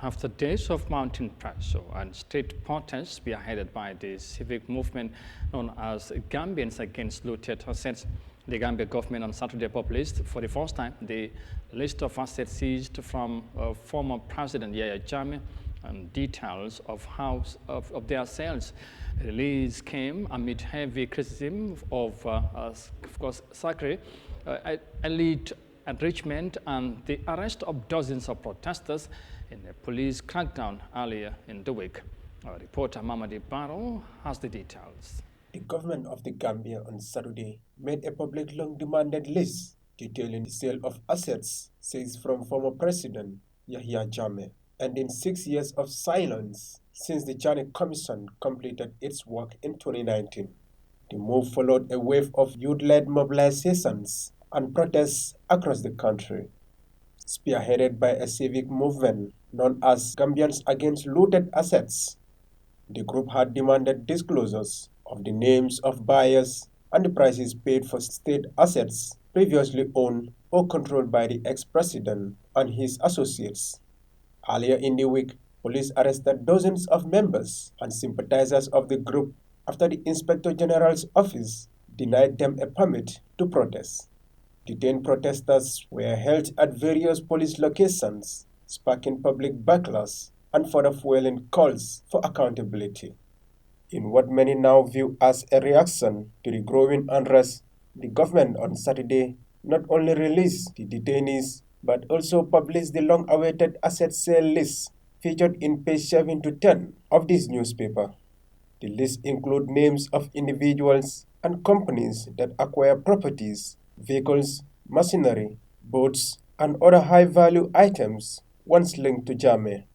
After days of mounting pressure and state protests spearheaded by the civic movement known as Gambians Against Looted Assets, the Gambia government on Saturday published for the first time the list of assets seized from former President Yahya Jammeh and details of their sales. The release came amid heavy criticism of course, sacred elite enrichment and the arrest of dozens of protesters in a police crackdown earlier in the week. Our reporter Mamadi Barrow has the details. The government of the Gambia on Saturday made a public long-demanded list detailing the sale of assets seized from former President Yahya Jammeh, ending 6 years of silence since the Jammeh Commission completed its work in 2019. The move followed a wave of youth-led mobilizations and protests across the country, spearheaded by a civic movement known as Gambians Against Looted Assets. The group had demanded disclosures of the names of buyers and the prices paid for state assets previously owned or controlled by the ex-president and his associates. Earlier in the week, police arrested dozens of members and sympathizers of the group after the Inspector General's office denied them a permit to protest. Detained protesters were held at various police locations, sparking public backlash and further fueling calls for accountability. In what many now view as a reaction to the growing unrest, the government on Saturday not only released the detainees but also published the long-awaited asset sale list featured in page 7 to 10 of this newspaper. The list includes names of individuals and companies that acquire properties, vehicles, machinery, boats, and other high-value items once linked to Jammeh.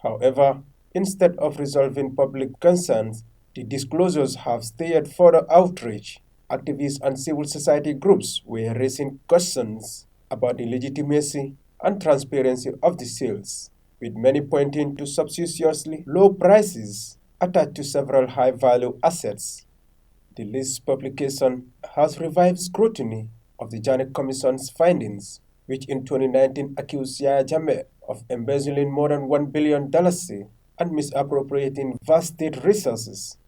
However, instead of resolving public concerns, the disclosures have stirred further outrage. Activists and civil society groups were raising questions about the legitimacy and transparency of the sales, with many pointing to suspiciously low prices attached to several high-value assets. The list's publication has revived scrutiny of the Jammeh Commission's findings, which in 2019 accused Yahya Jammeh of embezzling more than $1 billion and misappropriating vast state resources.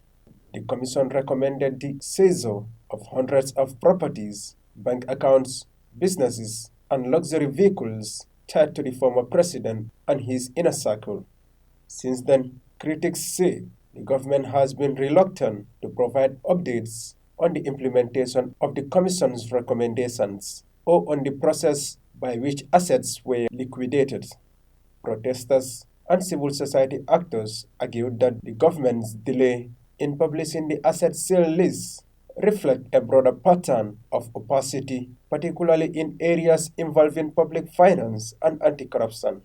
The Commission recommended the seizure of hundreds of properties, bank accounts, businesses, and luxury vehicles tied to the former president and his inner circle. Since then, critics say the government has been reluctant to provide updates on the implementation of the Commission's recommendations or on the process by which assets were liquidated. Protesters and civil society actors argued that the government's delay in publishing the asset sale list reflect a broader pattern of opacity, particularly in areas involving public finance and anti-corruption.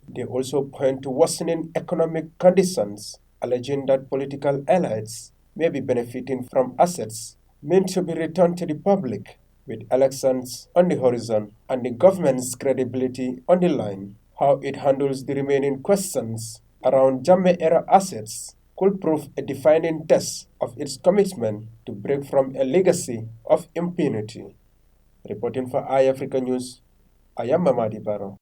They also point to worsening economic conditions, alleging that political elites may be benefiting from assets meant to be returned to the public, with elections on the horizon and the government's credibility on the line. How it handles the remaining questions around Jammeh-era assets could prove a defining test of its commitment to break from a legacy of impunity. Reporting for Eyeafrica News, I am Mamadi Barrow.